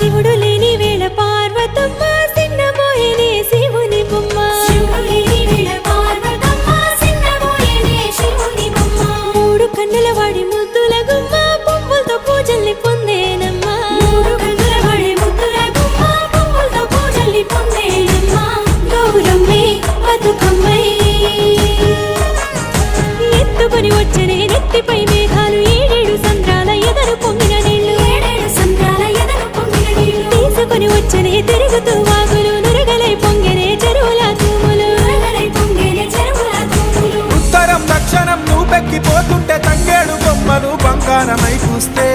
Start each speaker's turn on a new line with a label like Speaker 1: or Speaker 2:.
Speaker 1: శివుడు లేని వేళ పార్వతమ్మ సిన్నబోయేనే శివుని బొమ్మ మూడు కన్నుల వాడి ముద్దుల గుమ్మ పువ్వులతో పూజల్ని పొందేనమ్మా గౌరమ్మే బతుకమ్మై ఎత్తుకొని వచ్చనే నెత్తిపై మేఘాలు ఏడేడు సంద్రాల ఎదరు పొంగిన నీళ్లు తీసుకొని వచ్చనే తిరుగుతూ వాగులు నురగలై పొంగెనే చెరువుల తూములు
Speaker 2: ఉత్తరం దక్షిణం నువ్వెక్కిపోతుంటే తంగేడు బొమ్మలు బంగారమై చూస్తే